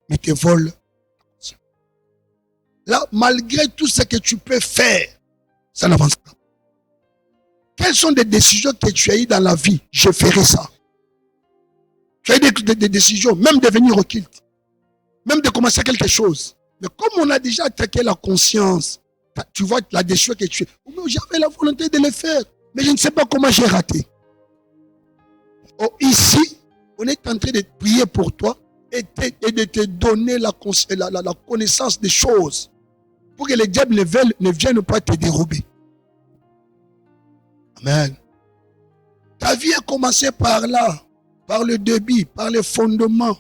mais te vole. Là, malgré tout ce que tu peux faire, ça n'avance pas. Quelles sont des décisions que tu as eues dans la vie? Je ferai ça. Tu as eu des décisions, même de venir au culte, même de commencer quelque chose. Mais comme on a déjà attaqué la conscience, tu vois la décision que tu as. J'avais la volonté de le faire, mais je ne sais pas comment j'ai raté. Oh, ici, on est en train de prier pour toi et de te donner la connaissance des choses pour que les diables ne viennent pas te dérober. Amen. Ta vie a commencé par là, par le débit, par les fondements.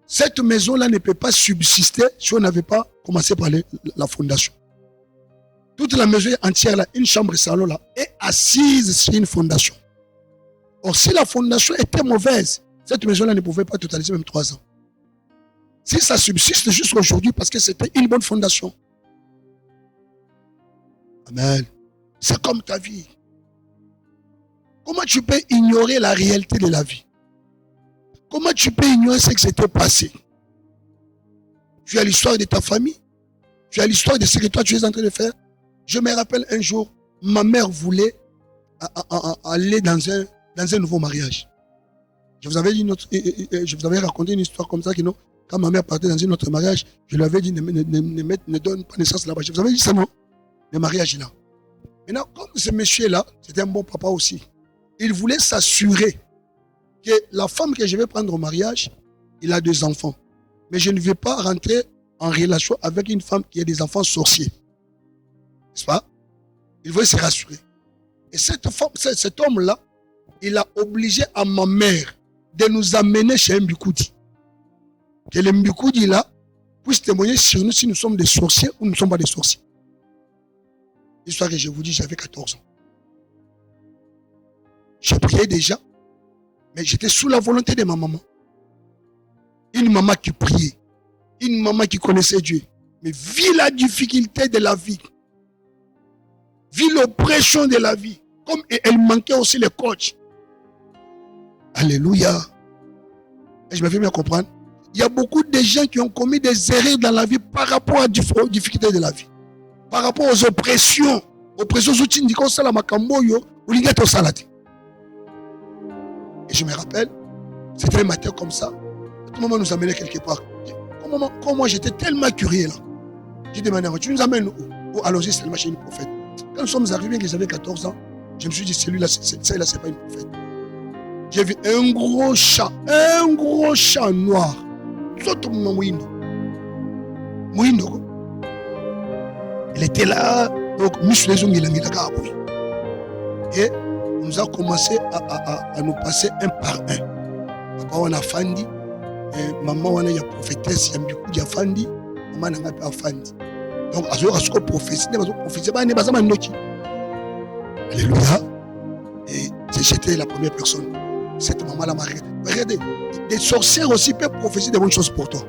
Cette maison-là ne peut pas subsister si on n'avait pas commencé par la fondation. Toute la maison entière, là, une chambre salon là, est assise sur une fondation. Or, si la fondation était mauvaise, cette maison-là ne pouvait pas totaliser même 3 ans. Si ça subsiste juste aujourd'hui, parce que c'était une bonne fondation. Amen. C'est comme ta vie. Comment tu peux ignorer la réalité de la vie? Comment tu peux ignorer ce qui s'était passé? Tu as l'histoire de ta famille. Tu as l'histoire de ce que toi tu es en train de faire. Je me rappelle un jour, ma mère voulait aller dans un nouveau mariage. Je vous avais raconté une histoire comme ça que non, quand ma mère partait dans un autre mariage, je lui avais dit ne donne pas naissance là-bas. Je vous avais dit ça, non? Le mariage est là. Maintenant, comme ce monsieur-là, c'était un bon papa aussi, il voulait s'assurer que la femme que je vais prendre au mariage, il a 2 enfants. Mais je ne vais pas rentrer en relation avec une femme qui a des enfants sorciers. N'est-ce pas? Il voulait se rassurer. Et cet homme-là, il a obligé à ma mère de nous amener chez un Mbikoudi. Que le Mbikoudi là puisse témoigner sur nous si nous sommes des sorciers ou nous ne sommes pas des sorciers. L'histoire que je vous dis, j'avais 14 ans. Je priais déjà, mais j'étais sous la volonté de ma maman. Une maman qui priait, une maman qui connaissait Dieu, mais vit la difficulté de la vie, vit l'oppression de la vie, comme elle manquait aussi le coach. Alléluia. Et je me fais bien comprendre. Il y a beaucoup de gens qui ont commis des erreurs dans la vie par rapport aux difficultés de la vie. Par rapport aux oppressions. Oppressions outils dit qu'on sala makamboyo ou lingato salati. Et je me rappelle, c'était un matin comme ça. Tout le monde nous amenait quelque part. Comme moi j'étais tellement curieux là. J'ai demandé, tu nous amènes où? Allons-y, c'est le machin du prophète. Quand nous sommes arrivés, que j'avais 14 ans, je me suis dit, celui-là, celle-là, c'est pas une prophète. J'ai vu un gros chat noir. Mouindo. Il était là, donc et on nous a commencé à nous passer un par un. Papa on a fandi, maman on a prophétesse, il y a fandi, maman n'a pas fandi. Donc à ce qu'on prophétie, alléluia. Et j'étais la première personne. Cette maman-là m'a arrêté. Regardez, des sorcières aussi peuvent prophétiser des bonnes choses pour toi.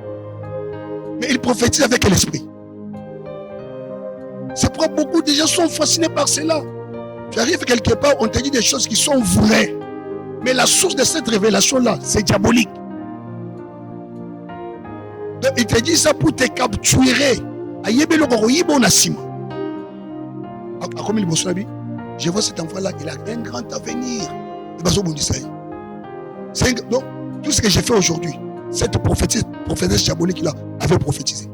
Mais ils prophétisent avec l'esprit. C'est pourquoi beaucoup de gens sont fascinés par cela. Tu arrives quelque part, on te dit des choses qui sont vraies. Mais la source de cette révélation-là, c'est diabolique. Donc il te dit ça pour te capturer. Je vois cet enfant-là, il a un grand avenir. Donc, tout ce que j'ai fait aujourd'hui, cette prophétesse diabolique là avait prophétisé.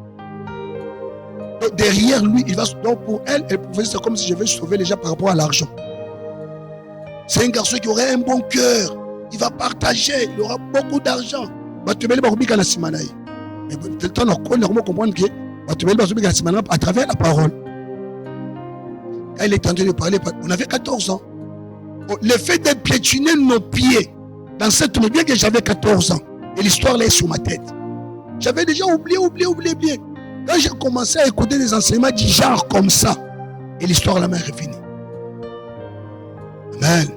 Donc, derrière lui, il va. Donc, pour elle prophétise comme si je vais sauver les gens par rapport à l'argent. C'est un garçon qui aurait un bon cœur. Il va partager, il aura beaucoup d'argent. Mais le temps, on comprendre que à travers la parole. Quand il est en train de parler, on avait 14 ans. Le fait de piétiner nos pieds dans cette maison, bien que j'avais 14 ans, et l'histoire là est sur ma tête. J'avais déjà oublié. Quand j'ai commencé à écouter des enseignements du genre comme ça, et l'histoire là m'est revenue. Amen.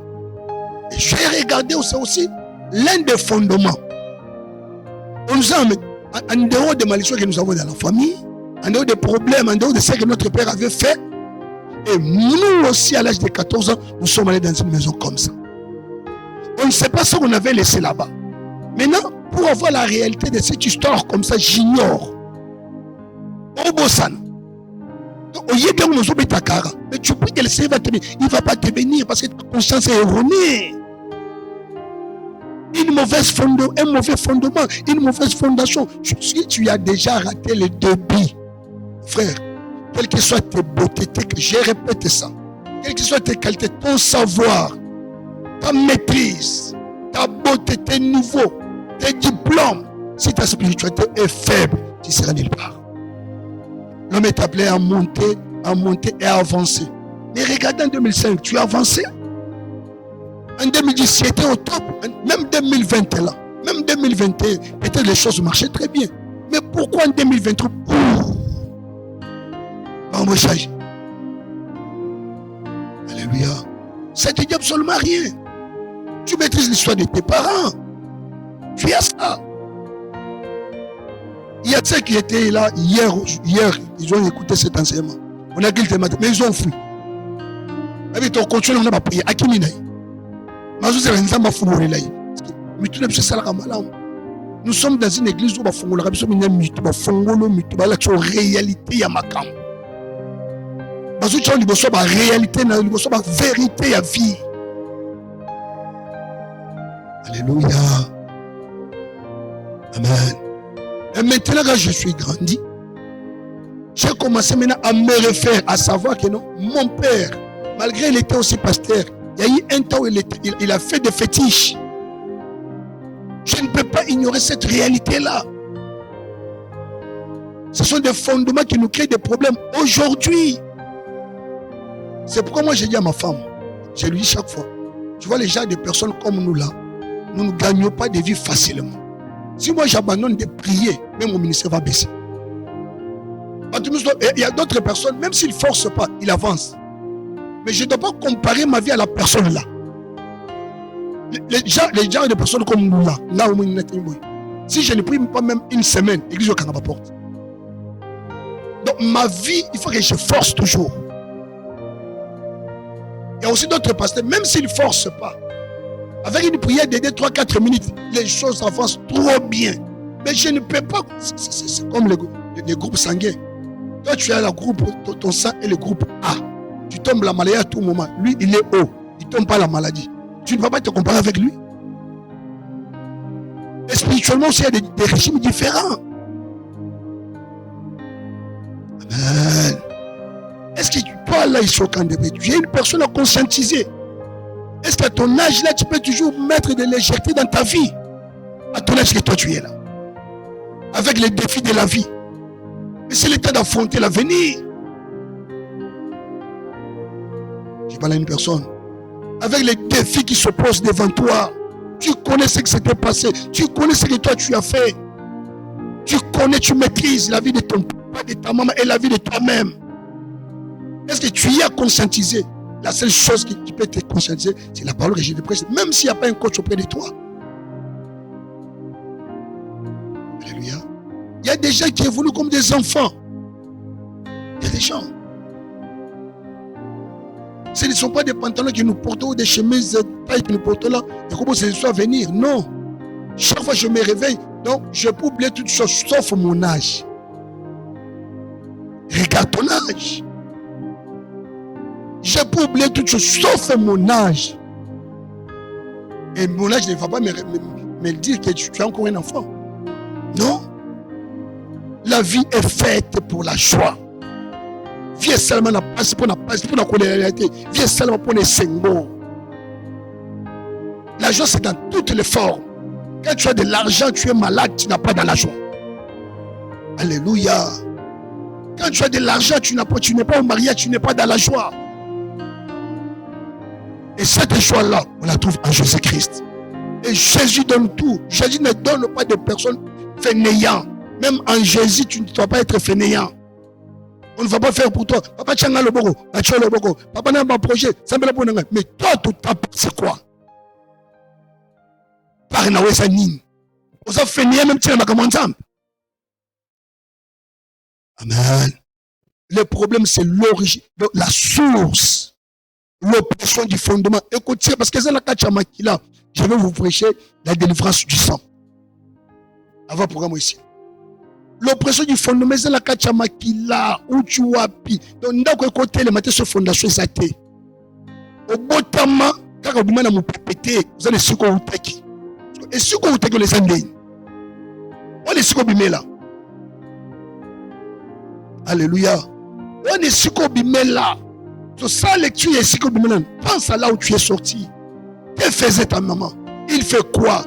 Et j'ai regardé aussi l'un des fondements. On nous a en dehors des malédictions que nous avons dans la famille, en dehors des problèmes, en dehors de ce que notre père avait fait. Et nous aussi, à l'âge de 14 ans, nous sommes allés dans une maison comme ça. On ne sait pas ce qu'on avait laissé là-bas. Maintenant, pour avoir la réalité de cette histoire comme ça, j'ignore. Mais tu pries que le Seigneur va te bénir. Il ne va pas te bénir parce que ta conscience est erronée. Un mauvais fondement, une mauvaise fondation. Si tu as déjà raté le début, frère, quelles que soient tes beautés, je répète ça, quelles que soient tes qualités, ton savoir, ta maîtrise, ta beauté, tes niveaux, tes diplômes, si ta spiritualité est faible, tu seras nulle part. L'homme est appelé à monter et à avancer. Mais regarde en 2005, tu as avancé. En 2010, tu étais au top. Même 2020 là. Même 2021, peut-être les choses marchaient très bien. Mais pourquoi en 2023 embauchage? Alléluia. Ça ne te dit absolument rien. Tu maîtrises l'histoire de tes parents. Tu as ça. Il y a ceux qui étaient là hier, ils ont écouté cet enseignement. On a dit le matin, mais ils ont fui. Avec ton continue, on n'a pas prié. À qui nous sommes dans une église où la réalité ya makam. Réalité, vérité à vie. Alléluia. Amen. Et maintenant que je suis grandi, j'ai commencé maintenant à me refaire, à savoir que non, mon père, malgré qu'il était aussi pasteur, il y a eu un temps où il a fait des fétiches. Je ne peux pas ignorer cette réalité-là. Ce sont des fondements qui nous créent des problèmes aujourd'hui. C'est pourquoi moi j'ai dit à ma femme, je lui dis chaque fois, tu vois les gens, des personnes comme nous là, nous ne gagnons pas de vie facilement. Si moi j'abandonne de prier, même mon ministère va baisser. Il y a d'autres personnes, même s'ils ne forcent pas, ils avancent. Mais je ne dois pas comparer ma vie à la personne là. Les gens de personnes comme nous là où si je ne prie pas même une semaine, l'église au Canada porte. Donc ma vie, il faut que je force toujours. Il y a aussi d'autres pasteurs, même s'ils ne forcent pas, avec une prière de 3-4 minutes, les choses avancent trop bien. Mais je ne peux pas. C'est comme les groupes sanguins. Toi, tu as le groupe, ton sang est le groupe A. Tu tombes la maladie à tout moment. Lui, il est O. Il ne tombe pas la maladie. Tu ne vas pas te comparer avec lui. Et spirituellement aussi, il y a des régimes différents. Amen. Est-ce que toi, là, tu es une personne à conscientiser? Est-ce qu'à ton âge, là, tu peux toujours mettre de légèreté dans ta vie? À ton âge que toi, tu es là. Avec les défis de la vie. Et c'est le temps d'affronter l'avenir. Je parle à une personne. Avec les défis qui se posent devant toi, tu connais ce qui s'était passé. Tu connais ce que toi tu as fait. Tu connais, tu maîtrises la vie de ton papa, de ta maman et la vie de toi-même. Est-ce que tu y as conscientisé? La seule chose qui peut te conscientiser, c'est la parole que je te prêche, même s'il n'y a pas un coach auprès de toi. Alléluia. Il y a des gens qui évoluent comme des enfants. Il y a des gens. Ce ne sont pas des pantalons que nous portons ou des chemises de taille que nous portons là. Et comment c'est soit venir? Non. Chaque fois que je me réveille, donc je peux oublier toutes choses sauf mon âge. Regarde ton âge. Je peux oublier toutes choses sauf mon âge. Et mon âge ne va pas me dire que tu es encore un enfant. Non. La vie est faite pour la joie. Viens seulement la passe pour la réalité. Viens seulement pour les symboles. La joie, c'est dans toutes les formes. Quand tu as de l'argent, tu es malade, tu n'as pas de la joie. Alléluia. Quand tu as de l'argent, tu n'es pas au mariage, tu n'es pas dans la joie. Et cette joie-là, on la trouve en Jésus-Christ. Et Jésus donne tout. Jésus ne donne pas de personnes fainéantes. Même en Jésus, tu ne dois pas être fainéant. On ne va pas faire pour toi. Papa, tu as le boko. Papa, n'a pas un projet. Mais toi, tout c'est quoi? Par Nawe Sanin. On s'en fait même si on a commencé. Amen. Le problème, c'est l'origine, la source, l'oppression du fondement. Écoutez, parce que c'est la Kachamaki là. Je vais vous prêcher la délivrance du sang. Avant programme ici. L'oppression du fondement, c'est la kachamakila, où tu wapi. Donc, n'a qu'à côté, les matins sur fondation, ça t'est. Au botama, quand on demande à mon pété, vous allez se contacter. Et ce qu'on vous les andés. On est sur là. Alléluia. On est sur là. Donc, ça, lecture est sur là. Pense à là où tu es sorti. Que faisait ta maman? Il fait quoi?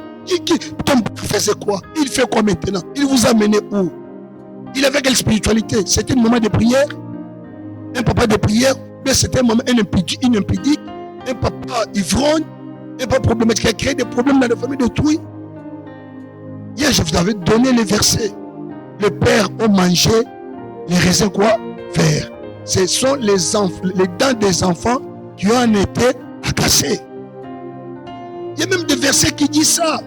Ton père faisait quoi? Il fait quoi maintenant? Il vous a mené où? Il avait quelle spiritualité? C'était un moment de prière? Un papa de prière? Mais c'était un moment inimpudique? Un papa ivrogne? Un papa problématique qui a créé des problèmes dans la famille d'autrui? Hier, je vous avais donné les versets. Le père a mangé les raisins quoi? Verts. Ce sont les dents des enfants qui ont été cassées. Il y a même des versets qui disent ça,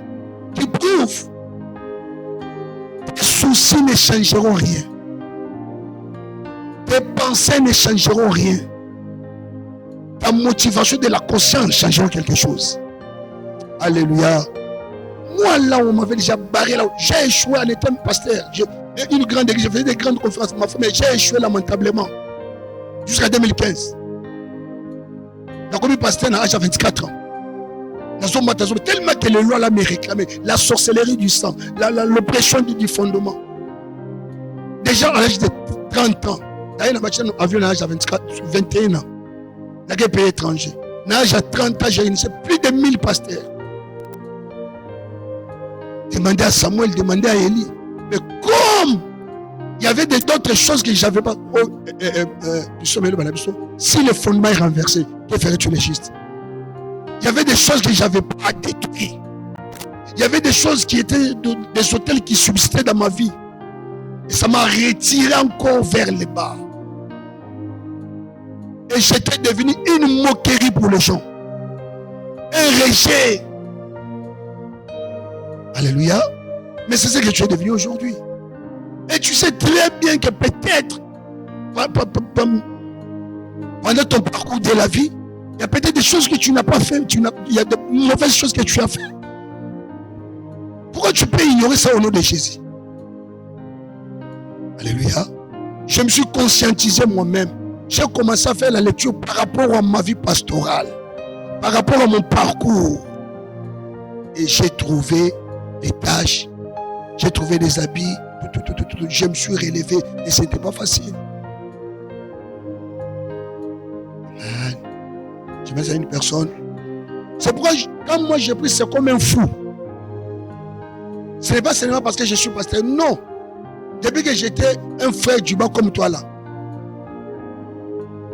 qui prouvent. Tes soucis ne changeront rien. Tes pensées ne changeront rien. Ta motivation de la conscience changera quelque chose. Alléluia. Moi, là où on m'avait déjà barré, là, j'ai échoué en étant pasteur. Une grande église, je faisais des grandes conférences avec ma famille, j'ai échoué lamentablement. Jusqu'à 2015. J'ai connu pasteur à l'âge de 24 ans. Tellement que les lois me réclamaient, la sorcellerie du sang, l'oppression du fondement. Déjà à l'âge de 30 ans, d'ailleurs, on a vu à l'âge de 21 ans, dans quel pays étranger. À l'âge de 30 ans, j'ai initié plus de 1000 pasteurs. Demandez à Samuel, demandez à Élie. Mais comme il y avait d'autres choses que je n'avais pas. Si le fondement est renversé, que ferais-tu les justes? Il y avait des choses que je n'avais pas détruites. Il y avait des choses qui étaient des hôtels qui subsistaient dans ma vie. Et ça m'a retiré encore vers le bas. Et j'étais devenu une moquerie pour les gens. Un rejet. Alléluia. Mais c'est ce que tu es devenu aujourd'hui. Et tu sais très bien que peut-être, pendant ton parcours de la vie, il y a peut-être des choses que tu n'as pas fait. Il y a de mauvaises choses que tu as fait. Pourquoi tu peux ignorer ça au nom de Jésus? Alléluia. Je me suis conscientisé moi-même. J'ai commencé à faire la lecture par rapport à ma vie pastorale, par rapport à mon parcours. Et j'ai trouvé des tâches, j'ai trouvé des habits, je me suis relevé et ce n'était pas facile. Amen. Je mets à une personne. C'est pourquoi quand moi j'ai pris, c'est comme un fou. Ce n'est pas seulement parce que je suis pasteur. Non. Depuis que j'étais un frère du bas comme toi là.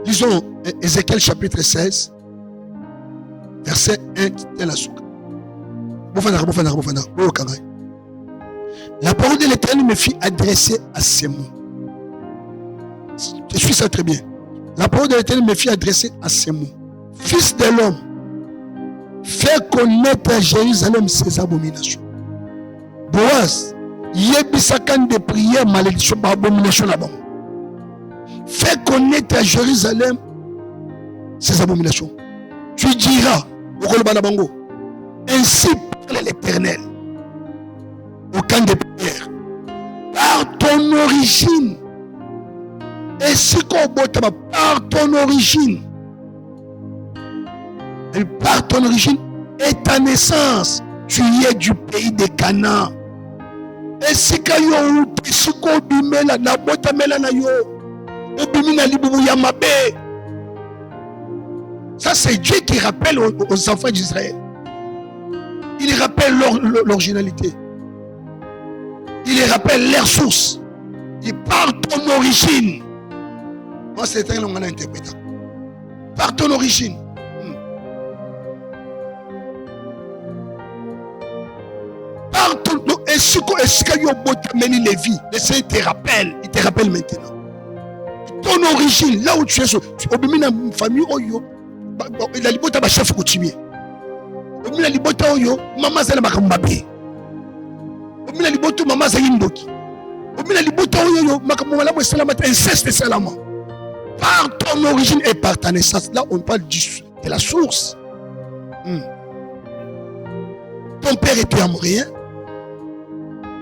Lisons Ézéchiel chapitre 16, verset 1, la souka. La parole de l'Éternel me fit adresser à ces mots. Je suis ça très bien. La parole de l'Éternel me fit adresser à ces mots. Fils de l'homme, fais connaître à Jérusalem ses abominations. Boaz, yebisakan de prières, malédiction, abomination là-bas. Fais connaître à Jérusalem ses abominations. Tu diras, ainsi parle l'Éternel, au camp de prière, par ton origine, ainsi par ton origine, et par ton origine et ta naissance, tu es du pays de Canaan. Et si kayo tisiko bimela na bota mela na yo, obimina libubu ya mabe. Ça c'est Dieu qui rappelle aux enfants d'Israël. Il rappelle l'originalité. Il rappelle leur source. Il part ton origine. Moi c'est un long interprétant. Par ton origine. Et ce que le Seigneur te rappelle, il te rappelle maintenant. Ton origine, là où tu es, tu es une famille, il a libota chef coutumier. Il a libota maman zala makambabe. Il a libota maman zala indoki. Il a libota makamala mo salama inceste salama. Par ton origine et par ta naissance, là on parle de la source. Ton père était amourien.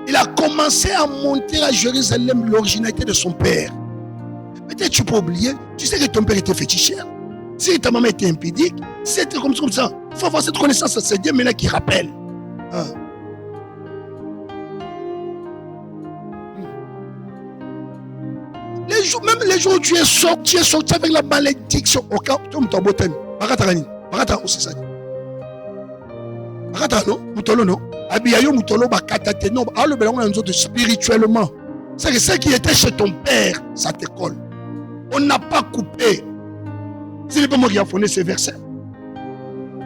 Il a commencé à monter à Jérusalem l'originalité de son père. Peut-être tu peux oublier, tu sais que ton père était féticheur. Si ta maman était impédique, c'était comme ça. Il faut avoir cette connaissance, c'est Dieu maintenant qui rappelle. Hein? Même les jours où tu es sorti avec la malédiction. Au cas où tu as beau thème. Barata aussi ça. Barata non, Moutolo non. Abiyayo Moutolo Bakata non. Alors ben on a nous autres spirituellement. C'est que ce qui était chez ton père, ça te colle. On n'a pas coupé. Ce n'est pas moi qui a fondé ces versets.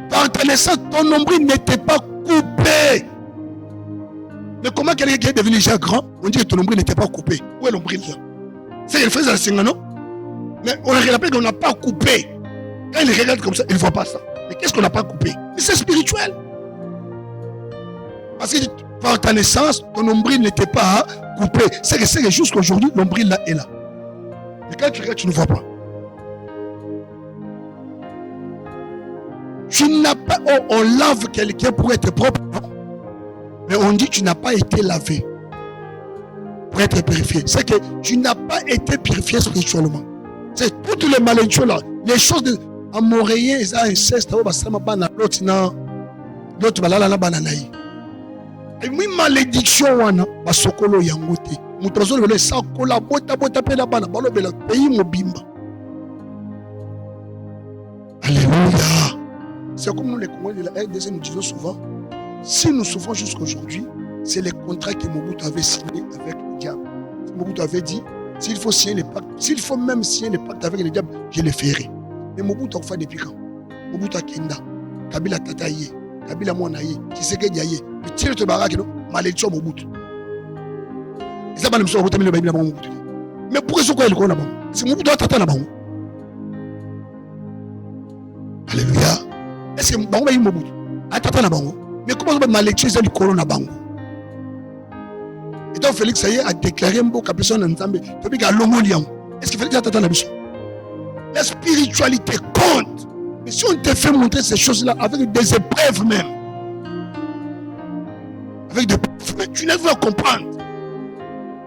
Par ta naissance, ton nombril n'était pas coupé. Mais comment quelqu'un qui est devenu déjà grand, on dit que ton nombril n'était pas coupé. Où est l'ombril là? C'est qu'il faisait la singa, non? Mais on le rappelle qu'on n'a pas coupé. Quand il regarde comme ça, il ne voit pas ça. Mais qu'est-ce qu'on n'a pas coupé? Mais c'est spirituel. Parce que par ta naissance, ton nombril n'était pas coupé. C'est que jusqu'à aujourd'hui, l'ombril là est là. Mais quand tu regardes, tu ne vois pas. Tu n'as pas. On lave quelqu'un pour être propre, non? Mais on dit que tu n'as pas été lavé pour être purifié. C'est que tu n'as pas été purifié spirituellement. C'est toutes les malédictions là. Les choses de amoréens, ils ont inceste, l'autre balala la bananaï. Et oui, malédiction wana, basokolo yangote. Mutazo le sa kola bota pena bana, balo bela pays mobimba. Alléluia. C'est comme nous les Congolais de la RDC nous disons souvent, si nous souffrons jusqu'aujourd'hui, c'est les contrats que Mobutu avait signés avec le diable. Mobutu avait dit, s'il faut signer les pactes, s'il faut même signer les pactes avec le diable, je les ferai. Mais Mobutu a fait depuis quand? Mobutu a Kenda, Kabila Tataye, Kabila Monaye, Tshisekedi Yaye, le tir de Barak, malédiction Mobutu. Et ça, c'est Mobutu. Mais pourquoi est-ce qu'il y a c'est Mobutu a Tata Nabango. Alléluia. Est-ce que Bango va y Mobutu? A Tata Nabango. Mais comment on va malédiction du corona Bango? Et donc Félix Saye a déclaré un beau capuchon en Nzambe. Est-ce que Félix a Tata Nabiso? La spiritualité compte. Mais si on te fait montrer ces choses-là avec des épreuves même, avec des épreuves même, tu n'arrives pas à comprendre.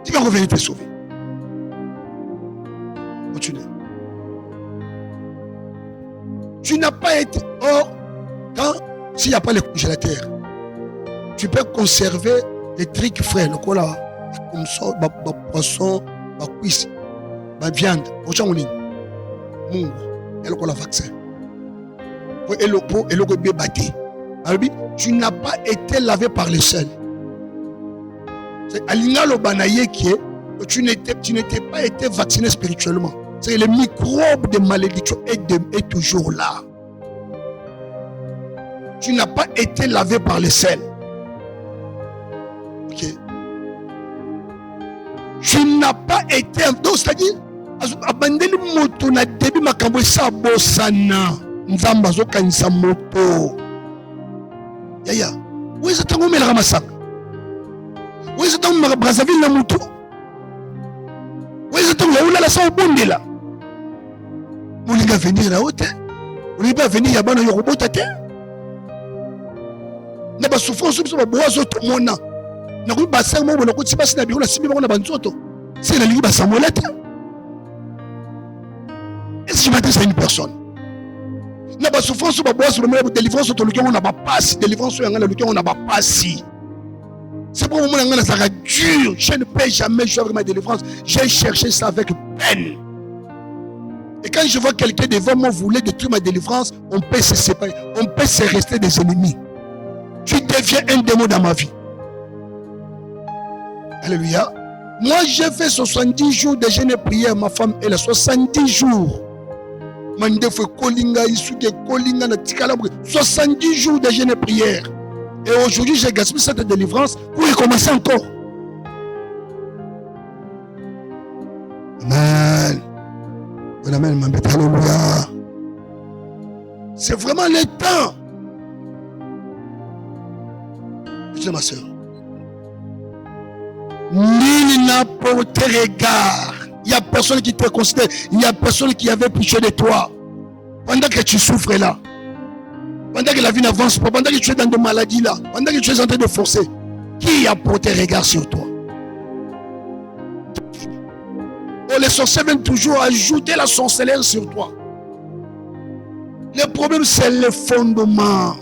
Tu vas revenir te sauver. Continue. Tu n'as pas été. Or, s'il n'y a pas les congélateurs, tu peux conserver les trucs frais, le cola, comme ça, poisson, cuisse, viande, au champ en ligne, mungo, et le vaccin. Et le bien battu. Tu n'as pas été lavé par le sel. C'est Alina le banaye qui est, tu n'étais pas été vacciné spirituellement. C'est le microbe de malédiction est toujours là. Tu n'as pas été lavé par le sel. Ok. Tu n'as pas été. Donc, c'est-à-dire, abandonne moto na début makambo sa bosana. Nzamba zo kanisa moto. Yaya. Où est-ce que tu as mis la masaka? Où est-ce que tu as mis la Brazzaville na moto? Où est-ce que tu as mis la sa obondela? Molinga venir là haute. Molinga venir yabana yorobota te. Na ba souffrance so ba boazo to mona. Na ku ba sa mo bona ku tsiba sina bi ona sibi ba na banzoto. C'est la ligue ba samolete. Est-ce que je m'adresse à une personne? Na ba souffrance so ba boazo le mo délivrance to luki on na ba passe, délivrance yo ngana luki on na ba passe. C'est pour moi ngana ça dur. Je ne peux jamais jouer ma délivrance. J'ai cherché ça avec peine. Et quand je vois quelqu'un devant moi vouloir détruire ma délivrance, on peut se séparer, on peut se rester des ennemis. Tu deviens un démon dans ma vie. Alléluia. Moi, j'ai fait 70 jours de jeûne et prière. Ma femme, elle a 70 jours. 70 jours de jeûne et prière. Et aujourd'hui, j'ai gaspillé cette délivrance pour recommencer encore. Amen. Amen. Alléluia. C'est vraiment le temps. C'est ma soeur. Nul n'a porté regard. Il n'y a personne qui te considère. Il n'y a personne qui avait pitié de toi. Pendant que tu souffres là. Pendant que la vie n'avance pas. Pendant que tu es dans des maladies là. Pendant que tu es en train de forcer. Qui a porté regard sur toi? Oh, les sorciers viennent toujours ajouter la sorcellerie sur toi. Le problème, c'est le fondement.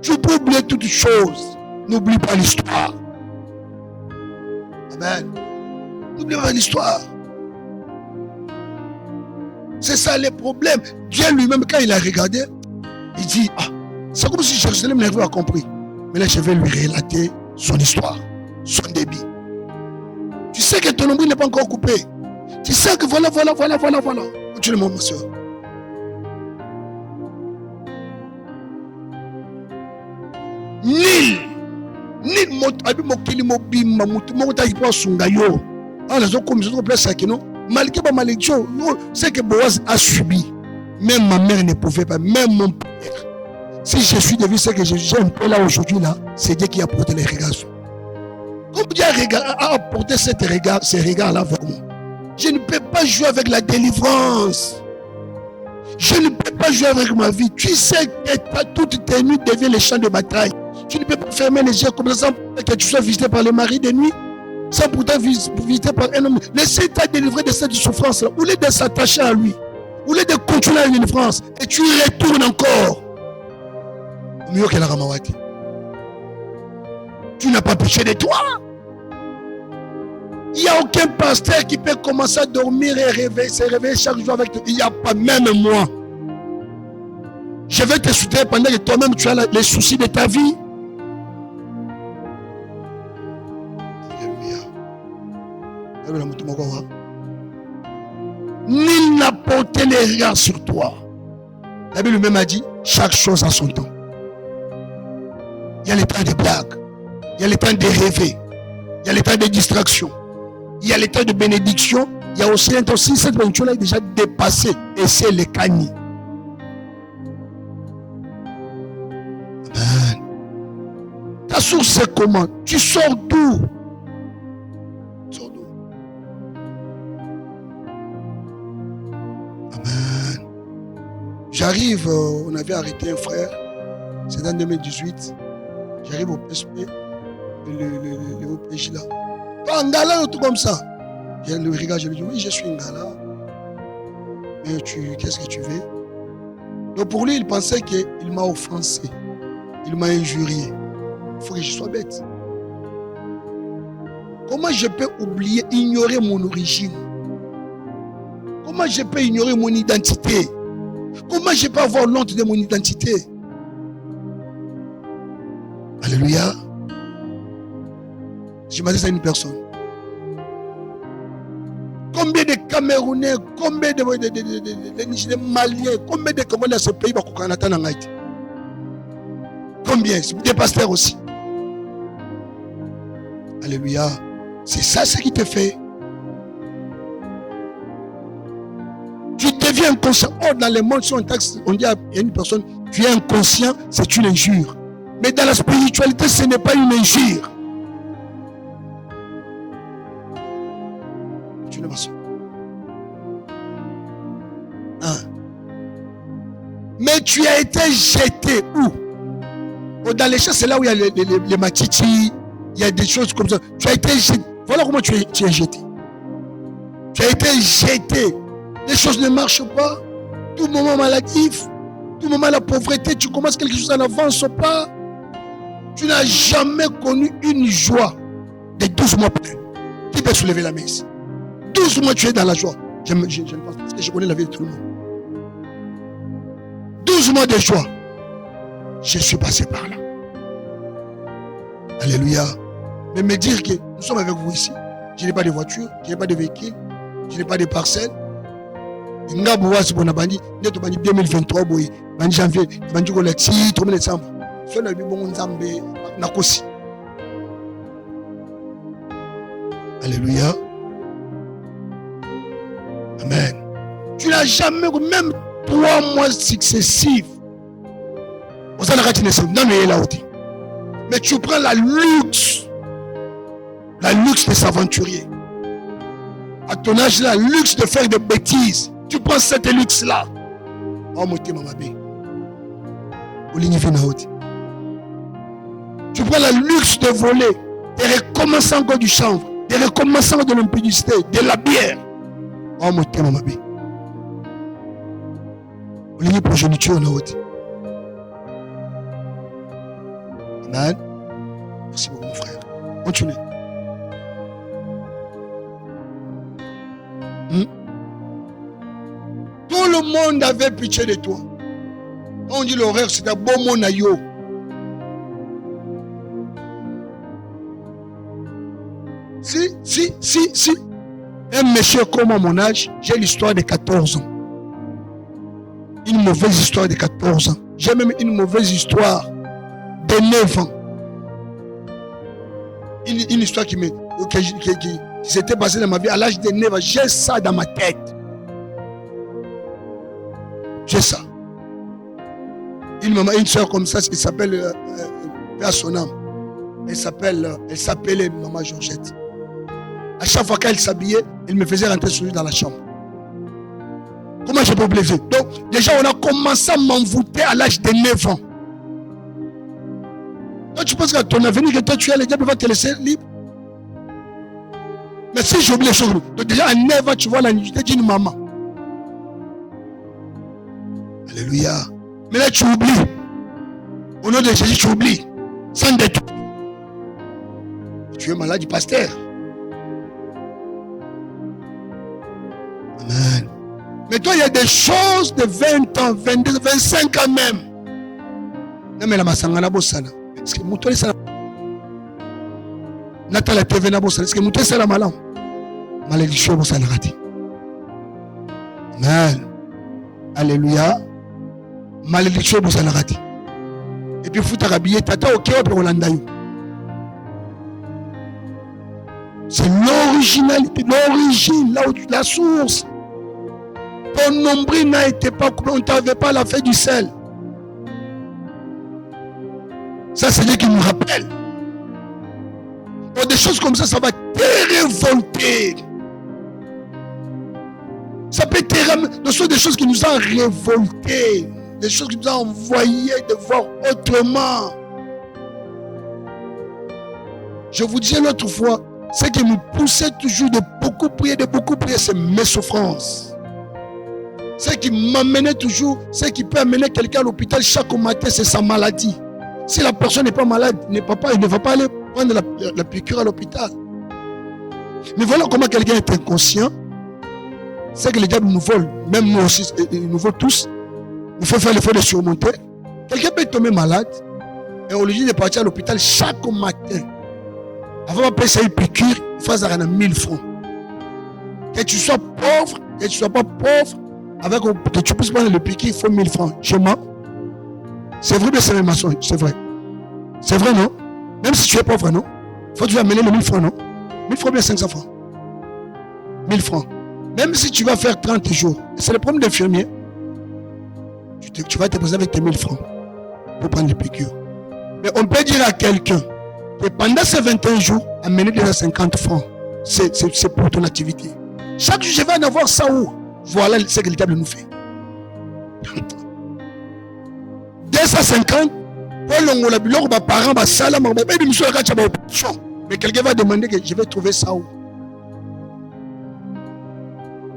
Tu peux oublier toutes choses. N'oublie pas l'histoire. Amen. N'oublie pas l'histoire. C'est ça le problème. Dieu lui-même, quand il a regardé, il dit, ah, c'est comme si Jérusalem n'avait pas compris. Mais là, je vais lui relater son histoire, son débit. Tu sais que ton nombril n'est pas encore coupé. Tu sais que voilà. Tu le montres, ma soeur. Nil abi mokili mobimba mutu moko takipa sungayo. Ah, les autres comme ils ont place ça non. Malgré ma malédiction, c'est que Boaz a subi. Même ma mère ne pouvait pas, même mon père. Si je suis devenu ce que j'ai un peu là aujourd'hui là, c'est Dieu qui a porté les regards. Comme Dieu a apporté ces regards là vers moi. Je ne peux pas jouer avec la délivrance. Je ne peux pas jouer avec ma vie. Tu sais que toute tes nuits deviennent les champs de bataille. Tu ne peux pas fermer les yeux comme ça que tu sois visité par le mari de nuit. Sans pourtant visité par un homme. Laissez t'a délivré de cette souffrance là. Au lieu de s'attacher à lui. Au lieu de continuer à une France. Et tu retournes encore. Mieux que la Ramawati. Tu n'as pas péché de toi. Il n'y a aucun pasteur qui peut commencer à dormir et se réveiller chaque jour avec toi. Il n'y a pas, même moi. Je vais te soutenir pendant que toi-même tu as les soucis de ta vie. Alléluia. Nul n'a porté les regards sur toi. La Bible lui-même a dit, chaque chose a son temps. Il y a le temps des blagues. Il y a le temps de rêver. Il y a le temps de distraction. Il y a le temps de bénédiction. Il y a aussi un temps, si cette bénédiction-là est déjà dépassée, et c'est le cani. Amen. Ta source, c'est comment? Tu sors d'où? Tu sors d'où? Amen. J'arrive, on avait arrêté un frère, c'est en 2018. J'arrive au PSP, le OPJ là. En gala, tout comme ça. Je le regarde, je lui dis, oui, je suis un gala. Mais qu'est-ce que tu veux? Donc pour lui, il pensait qu'il m'a offensé. Il m'a injurié. Il faut que je sois bête. Comment je peux oublier, ignorer mon origine? Comment je peux ignorer mon identité? Comment je peux avoir honte de mon identité? Alléluia. Je m'adresse à une personne. Combien de Camerounais, combien de Maliens, combien de Camerounais dans ce pays va qu'on attend en Haïti? Combien? Des pasteurs aussi. Alléluia. C'est ça ce qui te fait. Tu deviens inconscient. Oh, dans les mondes, on dit à une personne, tu es inconscient, c'est une injure. Mais dans la spiritualité, ce n'est pas une injure. Tu ne m'as pas. Mais tu as été jeté où? Oh, dans les champs, c'est là où il y a les matitis, il y a des choses comme ça. Tu as été jeté. Voilà comment tu es jeté. Tu as été jeté. Les choses ne marchent pas. Tout moment maladif, tout moment la pauvreté, tu commences quelque chose, ça n'avance pas. Tu n'as jamais connu une joie de 12 mois plein. Qui peut soulever la main ici? 12 mois tu es dans la joie. Je ne pense pas parce que je connais la vie de tout le monde. 12 mois de joie. Je suis passé par là. Alléluia. Mais me dire que nous sommes avec vous ici. Je n'ai pas de voiture, je n'ai pas de véhicule, je n'ai pas de parcelle. Nga boasi bona bandi neto bandi 2023 boy bandi janvier bandi ko la titre mais décembre. Fait na bibongo nzambe nakosi. Alléluia. Amen. Tu n'as jamais, même 3 mois successifs, mais tu prends la luxe de s'aventurer. À ton âge, la luxe de faire des bêtises. Tu prends cette luxe-là. Oh, mon Dieu, maman. Tu prends la luxe de voler. de recommencer encore du chanvre, de recommencer encore de l'impudicité, de la bière. Oh mon Dieu, ma vie. On est progéniture en haute. Amen. Merci beaucoup, mon frère. Continuez. Tout le monde avait pitié de toi. On dit l'horaire, c'est un bon mot naïo. Si. Un monsieur comme à mon âge, j'ai l'histoire de 14 ans. Une mauvaise histoire de 14 ans. J'ai même une mauvaise histoire de 9 ans. Une histoire qui s'était passée dans ma vie à l'âge de 9 ans. J'ai ça dans ma tête. J'ai ça. Une soeur comme ça, qui s'appelle à son âme. Elle s'appelait Maman Georgette. À chaque fois qu'elle s'habillait, elle me faisait rentrer sur lui dans la chambre. Comment je peux oublier? Donc, déjà, on a commencé à m'envoûter à l'âge de 9 ans. Toi, tu penses qu'à ton avenir, que toi, tu as, le diable va te laisser libre? Mais si j'oublie les choses, donc déjà à 9 ans, tu vois la nudité d'une maman. Alléluia. Mais là, tu oublies. Au nom de Jésus, tu oublies. Sans détour. Tu es malade du pasteur. Amen. Mais toi, il y a des choses de 20 ans, 22, 25 ans même. Non, mais la masangana bossana. Est-ce que mouton est ça? Natala TV na bossana. Est-ce que mouton est ça la malam? Malédiction bossana rati. Amen. Alléluia. Malédiction bossana rati. Et puis fouta rabiller tata ok pour Holandayo. C'est l'originalité, l'origine, la source. Ton nombril n'a été pas coupé, on ne t'avait pas la fée du sel. Ça, c'est Dieu qui nous rappelle. Pour des choses comme ça va te révolter. Ça peut te ramener. Ce sont des choses qui nous ont révoltés. Des choses qui nous ont envoyé de voir autrement. Je vous disais l'autre fois, ce qui me poussait toujours de beaucoup prier, c'est mes souffrances. Ce qui m'amenait toujours, ce qui peut amener quelqu'un à l'hôpital chaque matin, c'est sa maladie. Si la personne n'est pas malade, il ne va pas aller prendre la piqûre à l'hôpital. Mais voilà comment quelqu'un est inconscient. C'est que les diables nous volent, même nous aussi, ils nous volent tous. Il faut faire l'effort de surmonter. Quelqu'un peut tomber malade et on lui dit de partir à l'hôpital chaque matin. Avant de payer une piqûre, il faut avoir 1000 francs. Que tu sois pauvre, que tu ne sois pas pauvre, que tu puisses prendre le piqûre, il faut 1000 francs. Je mens. C'est vrai, mais c'est un mensonge, c'est vrai. C'est vrai, non? Même si tu es pauvre, non? Il faut que tu vas amener les 1000 francs, non? 1000 francs, bien 500 francs. 1000 francs. Même si tu vas faire 30 jours, c'est le problème d'infirmier. Tu vas te présenter avec tes 1000 francs pour prendre les piqûres. Mais on peut dire à quelqu'un que pendant ces 21 jours, amener déjà 50 francs, c'est pour ton activité. Chaque jour, je vais en avoir ça où? Voilà ce que le diable nous fait. 250, mais quelqu'un va demander que je vais trouver ça où?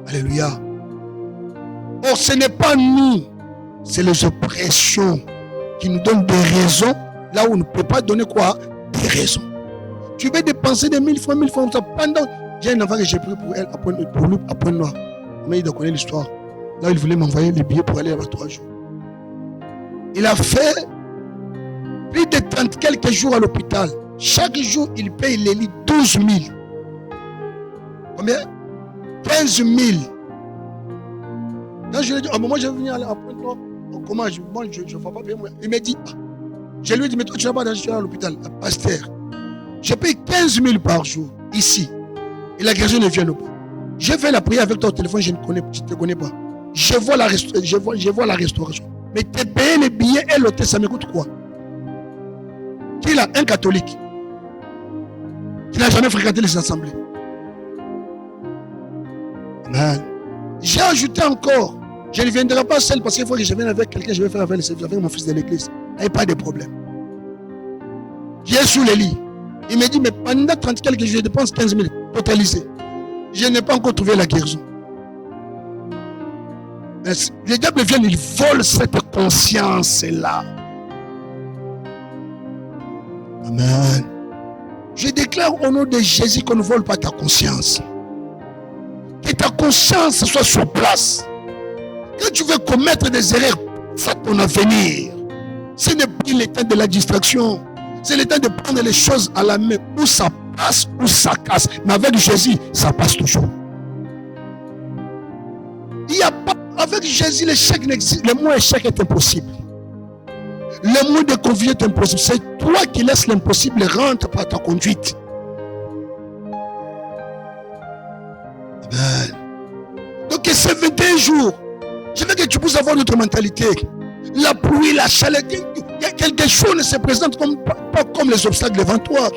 Alléluia. Or, ce n'est pas nous, c'est les oppressions qui nous donnent des raisons là où on ne peut pas donner quoi? Des raisons. Tu veux dépenser des 1000 francs, pendant. J'ai un enfant que j'ai pris pour elle, pour lui, à Pointe-Noire. Mais il doit connaître l'histoire. Là, il voulait m'envoyer les billets pour aller là-bas 3 jours. Il a fait plus de 30 quelques jours à l'hôpital. Chaque jour, il paye les lits 12 000. Combien? 15 000. Quand je lui ai dit, à un moment, je vais venir à Pointe-Noire. Comment je ne vais pas payer. Il m'a dit, je lui ai dit, mais toi, tu n'as pas d'argent à l'hôpital, à Pasteur. Je paye 15 000 par jour, ici. Et la guérison ne vient pas. Je fais la prière avec toi au téléphone, je ne te connais pas. Je vois la restauration. Mais te payer les billets et l'hôtel, ça me coûte quoi? Qui est là? Un catholique. Qui n'a jamais fréquenté les assemblées. Amen. J'ai ajouté encore. Je ne viendrai pas seul parce qu'il faut que je vienne avec quelqu'un, je vais faire avec mon fils de l'église. Il n'y a pas de problème. Qui est sous le lit. Il me dit, mais pendant 30 quelques jours, je dépense 15 000 totalisé. Je n'ai pas encore trouvé la guérison. Mais le diable vient, il vole cette conscience-là. Amen. Je déclare au nom de Jésus qu'on ne vole pas ta conscience. Que ta conscience soit sur place. Quand tu veux commettre des erreurs, c'est ton avenir. Ce n'est plus le temps de la distraction. C'est le temps de prendre les choses à la main. Où ça passe, où ça casse. Mais avec Jésus, ça passe toujours. Il n'y a pas, avec Jésus, l'échec n'existe. Le mot échec est impossible. Le mot de confiance est impossible. C'est toi qui laisses l'impossible rentrer par ta conduite. Amen. Donc ces 21 jours, je veux que tu puisses avoir notre mentalité. La pluie, la chaleur, quelque chose ne se présente pas comme les obstacles devant toi.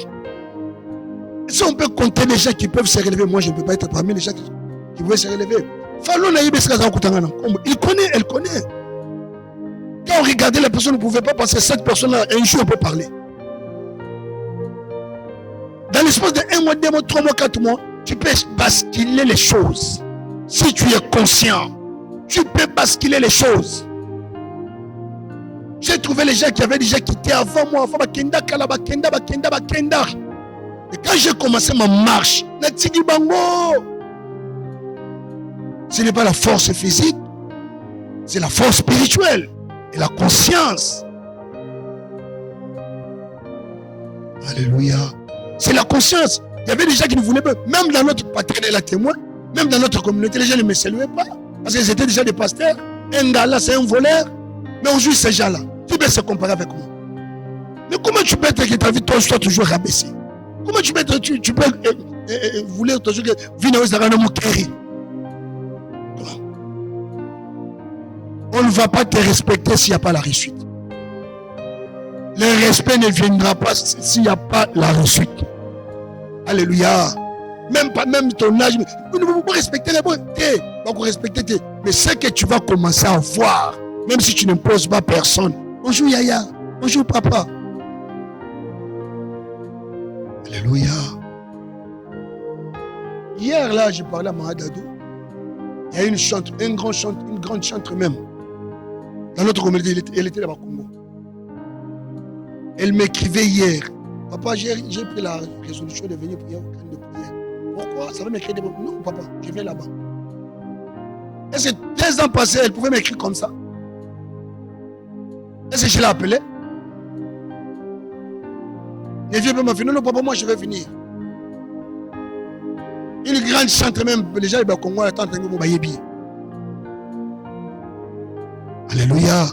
Si on peut compter les gens qui peuvent se relever, moi je ne peux pas être parmi les gens qui veulent se relever. Il connaît, elle connaît. Quand on regardait la personne, on ne pouvait pas penser cette personne-là, un jour on peut parler. Dans l'espace de 1 mois, 2 mois, 3 mois, 4 mois, tu peux basculer les choses. Si tu es conscient, tu peux basculer les choses. J'ai trouvé les gens qui avaient déjà quitté avant moi. Et quand j'ai commencé ma marche, ce n'est pas la force physique, c'est la force spirituelle et la conscience. Alléluia. C'est la conscience. Il y avait des gens qui ne voulaient pas. Même dans notre patrie, la témoin, même dans notre communauté, les gens ne me saluaient pas. Parce qu'ils étaient déjà des pasteurs. Un gars là, c'est un voleur. Mais aujourd'hui, ces gens-là, tu peux se comparer avec moi. Mais comment tu peux être que ta vie, toi, soit toujours rabaissée? Comment tu peux être, tu peux vouloir toujours vivre dans un monde guéri? On ne va pas te respecter s'il n'y a pas la réussite. Le respect ne viendra pas s'il n'y a pas la réussite. Alléluia. Même ton âge, vous ne pouvez pas respecter les bons. Mais ce que tu vas commencer à voir, même si tu n'imposes pas personne. Bonjour Yaya, bonjour papa. Alléluia. Hier là, j'ai parlé à Mahadadou. Il y a une chantre, une grande chantre même. Dans notre communauté, elle était là-bas au Congo. Elle m'écrivait hier. Papa, j'ai pris la résolution de venir prier au camp de prière. Pourquoi? Ça va m'écrire des mots. Non, papa, je viens là-bas. Est-ce que 2 ans passés, elle pouvait m'écrire comme ça? Est-ce que je l'ai appelée? Ne viens pas m'afficher. Non, papa, moi je vais venir. Une grande chantre même, les gens au Congo attendent que vous voyez bien. Alléluia.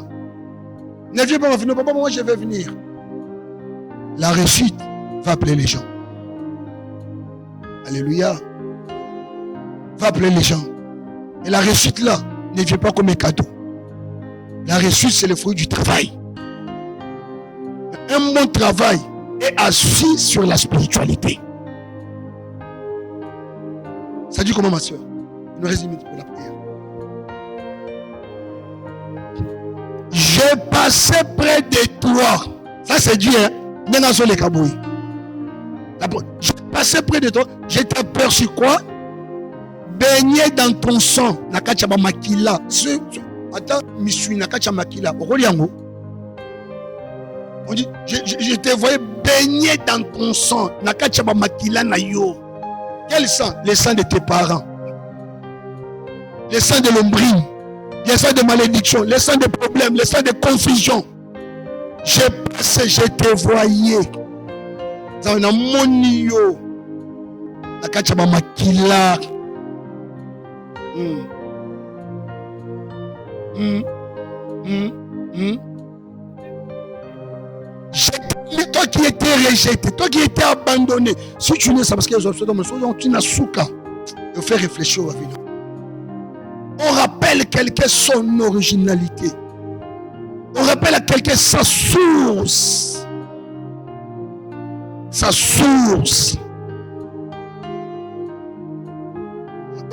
Ne viens pas m'afficher. Non, papa, moi je vais venir. La réussite va appeler les gens. Alléluia. Va appeler les gens. Et la réussite là ne vient pas comme un cadeau. La réussite, c'est le fruit du travail. Un bon travail est assis sur la spiritualité. Ça dit comment, ma soeur? Il nous reste 10 minutes pour la prière. J'ai passé près de toi. Ça, c'est Dieu, hein? J'ai passé près de toi. J'ai aperçu quoi? Baigné dans ton sang. Nakachaba makila. Attends, Misui Nakacha makila. On dit, je te voyais baigné dans ton sang. Nakachaba makila na yo. Quel sang? Le sang de tes parents. Le sang de l'ombrine. Le sang de malédiction. Le sang de problèmes. Le sang de confusion. J'ai passé, je te voyais. Dans un monio. Nakachaba makila. Toi qui étais rejeté, toi qui étais abandonné, si tu ne sais pas ce qu'il y a tu n'as souka de faire réfléchir à la vie. On rappelle quelqu'un son originalité. On rappelle à quelqu'un sa source. Sa source.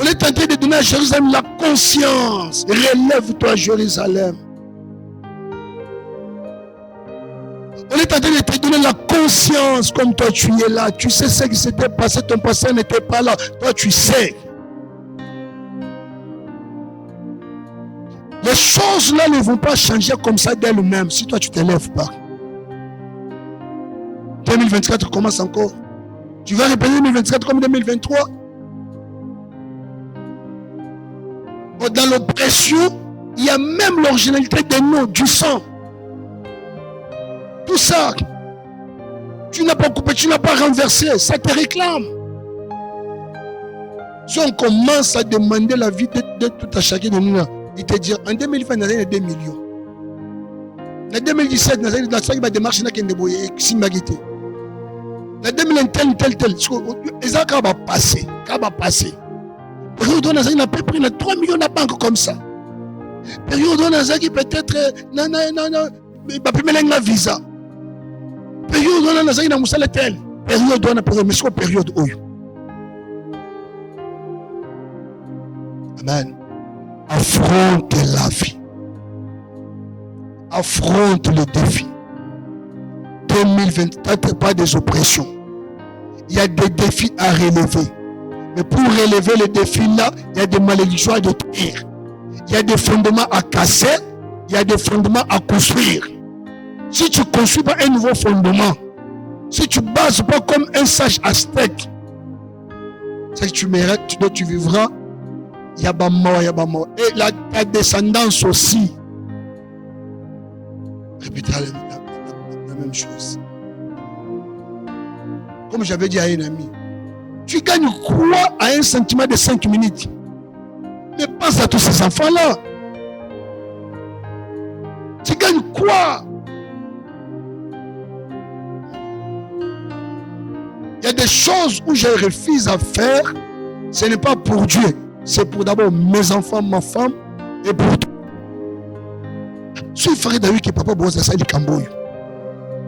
On est tenté de donner à Jérusalem la conscience. Relève-toi, Jérusalem. On est tenté de te donner la conscience conscience comme toi tu es là. Tu sais ce qui s'était passé, ton passé n'était pas là. Toi tu sais. Les choses là ne vont pas changer comme ça d'elles-mêmes si toi tu ne te lèves pas. 2024 commence encore. Tu vas répéter 2024 comme 2023. Dans l'oppression, il y a même l'originalité des noms, du sang. Tout ça, tu n'as pas coupé, tu n'as pas renversé, ça te réclame. Si on commence à demander la vie de tout à chacun de nous, il te dit en 2020, il y a 2 millions. En 2017, il y a des démarches qui sont en 2020, tel. Ça va passer. Période où on a pris 3 millions de banques comme ça. Période où on a peut-être il va plus mettre un visa. Période où on a un tel. Période où on a période où. Amen. Affronte la vie. Affronte le défi. 2024, pas des oppressions. Il y a des défis à relever. Mais pour relever les défis là, il y a des malédictions à détruire. Il y a des fondements à casser. Il y a des fondements à construire. Si tu ne construis pas un nouveau fondement, si tu ne bases pas comme un sage aztèque, c'est que tu mérites, tu vivras. Il y a pas mort. Et ta descendance aussi répétera la même chose. Comme j'avais dit à un ami, tu gagnes quoi à un sentiment de 5 minutes? Mais pense à tous ces enfants-là. Tu gagnes quoi? Il y a des choses où je refuse à faire. Ce n'est pas pour Dieu. C'est pour d'abord mes enfants, ma femme et pour toi. Si frère David que papa bosse ça le Camboy.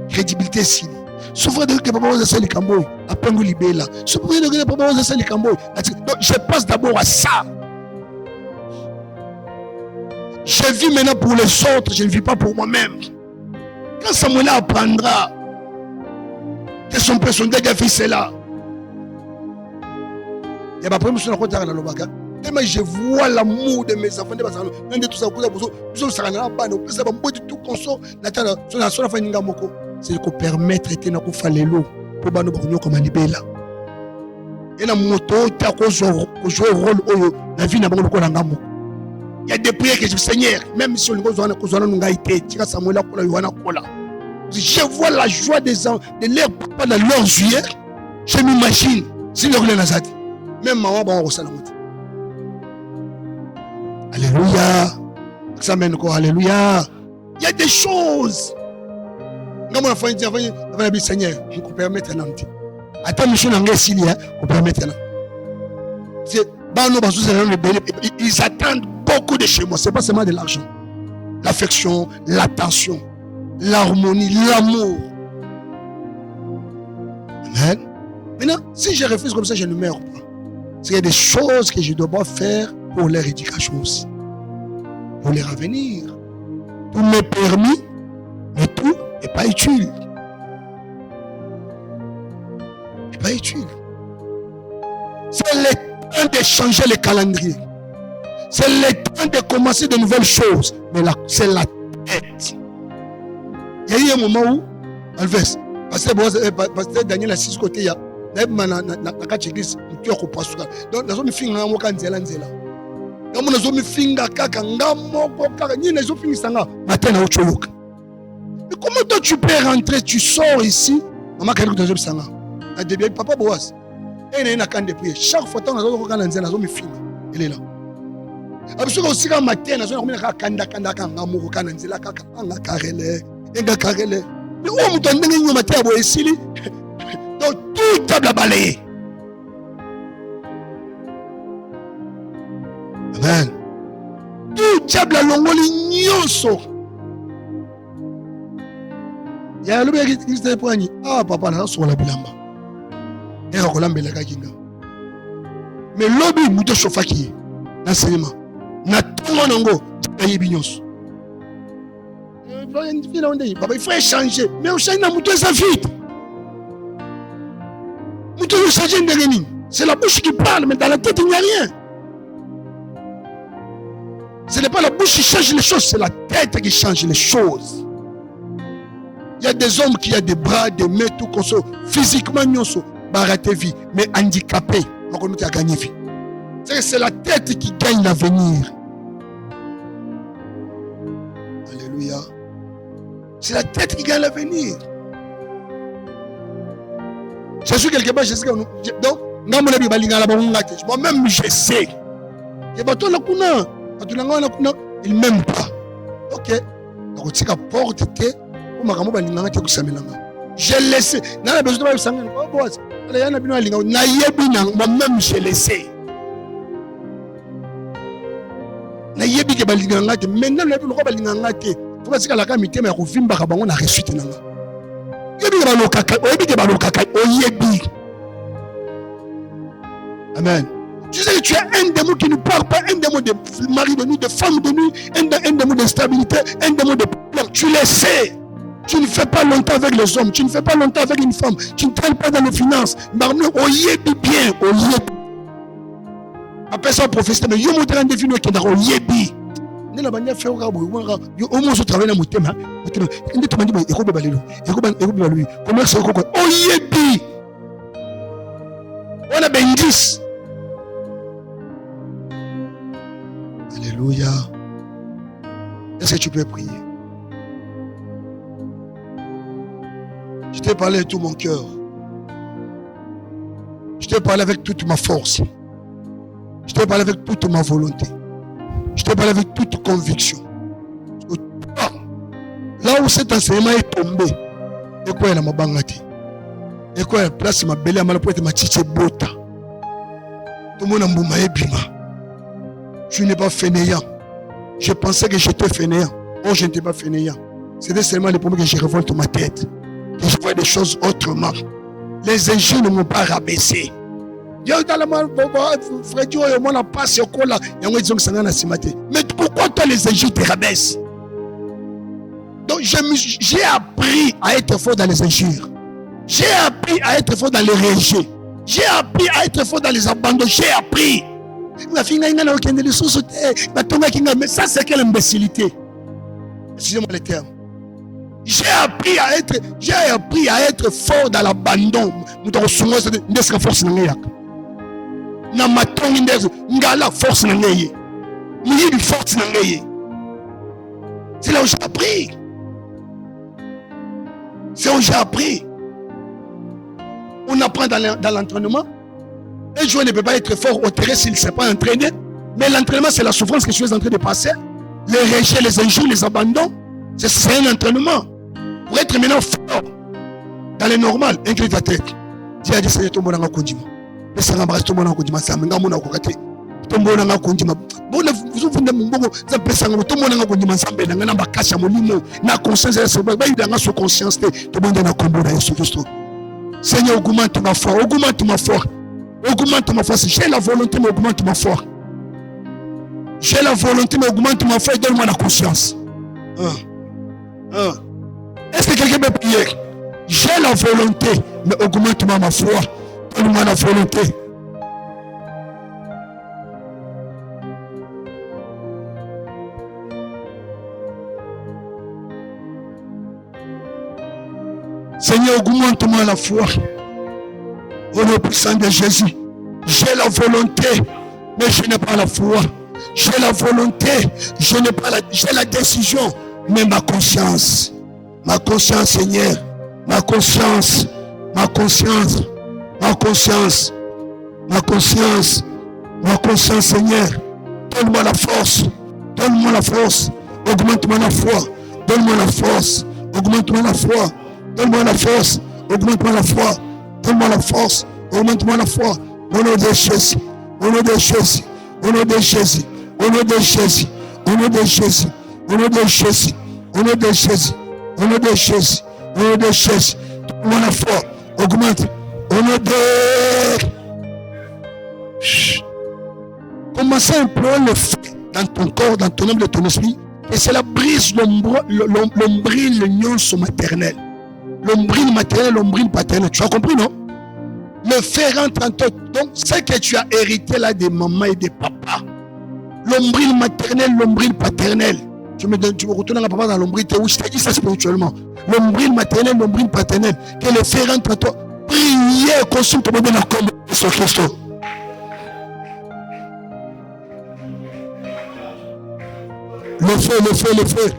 Crédibilité si. Si frère David que papa bosse ça le Camboy. À Pengu Libela. Si frère David que papa bosse ça le Camboy. Donc je passe d'abord à ça. Je vis maintenant pour les autres, je ne vis pas pour moi-même. Quand Samuel apprendra que son père, son dégât fait cela. Il y a pas de problème dans le Lobaka. Tellement je vois l'amour de mes enfants, c'est qu'on permettre de faire les lots pour nous comme un libéla. Et la moto, tu as joué un rôle dans la vie. Il y a des prières que je Seigneur, même si on ne a été, je vois la joie des gens, de leur papa dans leurs yeux. Je m'imagine, si leur nazati, même maman va au salon. Alléluia. Alléluia. Il y a des choses. Quand mon enfant dit, Seigneur, on peut permettre un homme. Attends, monsieur Nangue Silia, on peut permettre un homme. Ils attendent beaucoup de chez moi. Ce n'est pas seulement de l'argent. L'affection, l'attention, l'harmonie, l'amour. Amen. Maintenant, si je refuse comme ça, je ne meurs pas. Parce qu'il y a des choses que je dois faire pour leur éducation aussi. Pour leur avenir. Tout m'est permis, mais tout n'est pas utile. n'est pas utile. C'est le temps de changer le calendrier. C'est le temps de commencer de nouvelles choses. Mais là, c'est la tête. Il y a eu un moment où, Alves, parce que Daniel a 6 côtés, il y a donc, dans la zone finga moka nzela nzela. Dans la zone finga kaka ngamo kaka ni na zone finga sanga matin na ochoyoka. Mais comment toi tu peux rentrer, tu sors ici, maman kali dans zone sanga. Na début papa Boaz. Et na kan depuis chaque fois dans la zone kaka nzela zone finga. Il est là. Absolument aussi quand matin na zone kaka kanda kaka ngamo kaka nzela kaka anga karele. Enga karele. Mais où on donne ngini matin bo esili. Donc tout table à balayer. Amen. Tout table à longoli nyonso. Ya lobe qui se poigni. Ah papa na so la bilamba. Et on kolambela ka kinga. Mais lobi muto sofaki. Na sema. Na tongo nango ayebi nyonso. Il faut changer. Mais on change na muto sa vite. C'est la bouche qui parle, mais dans la tête, il n'y a rien. Ce n'est pas la bouche qui change les choses, c'est la tête qui change les choses. Il y a des hommes qui ont des bras, des mains, tout comme ça. Physiquement, ils sont baratés vie, mais handicapés. On a gagné vie. C'est la tête qui gagne l'avenir. Alléluia. C'est la tête qui gagne l'avenir. Je suis quelque part, je sais que donc, moi-même, je sais. Il m'aime pas. Ok. Donc, tu as porte, j'ai laissé. Moi-même, j'ai laissé. Amen. Tu sais que tu as un démon qui ne parle pas, un démon de mari de nuit, de femme de nuit, un démon d'instabilité, un démon de problème. Tu le sais. Tu ne fais pas longtemps avec les hommes, tu ne fais pas longtemps avec une femme, tu ne traînes pas dans les finances. Oyebi bien, oyebi. Après ça, professeur, mais yo montre un défi qui est dans oyebi. Ne la manière faire au moins je travaille dans mon thème. Il te m'a dit comment ça oyebi. On a bendis. Alléluia. Est-ce que tu peux prier? Je t'ai parlé de tout mon cœur. Je t'ai parlé avec toute ma force. Je t'ai parlé avec toute ma volonté. Je t'ai parlé avec toute conviction. Là où cet enseignement est tombé, et quoi il a ma bangati? Et quoi il place ma belle à ma pointe ma chiche bota? Tout le monde a mbouma et bima. Je n'ai pas fainéant. Je pensais que j'étais fainéant. Oh, je n'étais pas fainéant. C'était seulement le premier que je révolte ma tête. Que je vois des choses autrement. Les injures ne m'ont pas rabaissé. Mais pourquoi toi les injures te rabaissent? Donc j'ai appris à être fort dans les injures. J'ai appris à être fort dans les rejets. J'ai appris à être fort dans les abandons. J'ai appris. Mais ça c'est quelle imbécilité? Excusez-moi les termes. J'ai appris à être fort dans l'abandon. C'est là où j'ai appris. C'est où j'ai appris. On apprend dans l'entraînement. Un joueur ne peut pas être fort au terrain s'il ne s'est pas entraîné. Mais l'entraînement, c'est la souffrance que je suis en train de passer. Les rejets, les injures, les abandons. C'est un entraînement. Pour être maintenant fort dans les normales, incline ta tête. Dis à Dieu, Seigneur, tout le monde a un condiment. Mais ça embrasse tout le monde a un condiment. Ça m'a mon akokate. Tout le monde a un condiment. Bon, vous avez mon bon, ça peut s'en tout le monde a un condiment. Ça me donne un baccache à mon limo. Na conscience, c'est pas il a une conscience. Tout le monde a un combo dans Jésus Christ. Seigneur, augmente ma foi. Augmente ma foi. Augmente ma foi. J'ai la volonté, mais augmente ma foi. J'ai la volonté, mais augmente ma foi et donne-moi la conscience. Est-ce que quelqu'un peut prier? J'ai la volonté, mais augmente-moi ma foi. Donne-moi la volonté. Seigneur, augmente-moi la foi. Au nom puissant de Jésus. J'ai la volonté, mais je n'ai pas la foi. J'ai la volonté, je n'ai pas j'ai la décision, mais ma conscience. Ma conscience, Seigneur. Ma conscience. Ma conscience. Ma conscience. Ma conscience. Ma conscience, Seigneur. Donne-moi la force. Donne-moi la force. Augmente-moi la foi. Donne-moi la force. Augmente-moi la foi. Donne-moi la force. Augmente-moi la foi. Donne-moi la force. Augmente-moi la foi. Au nom de Jésus. Au nom de Jésus. Au nom de Jésus. Au nom de Jésus. Au nom de Jésus. Au nom de Jésus. Au nom de Jésus. Au nom de Jésus. Au nom de Jésus. Donne-moi la foi. Augmente. Au nom de... Commencez à implorer le feu dans ton corps, dans ton âme, dans ton esprit. Et cela brise l'ombril, l'union maternelle. L'ombril maternel, l'ombril paternel. Tu as compris, non? Le feu rentre en toi. Donc, ce que tu as hérité là des mamans et des papas, l'ombril maternel, l'ombril paternel. Tu me retournes à la papa dans l'ombril, où je t'ai dit ça spirituellement. L'ombril maternel, l'ombril paternel, que le feu rentre en toi. Priez, consulte ton bébé dans le corps de Jésus-Christ. Le feu, le feu, le feu.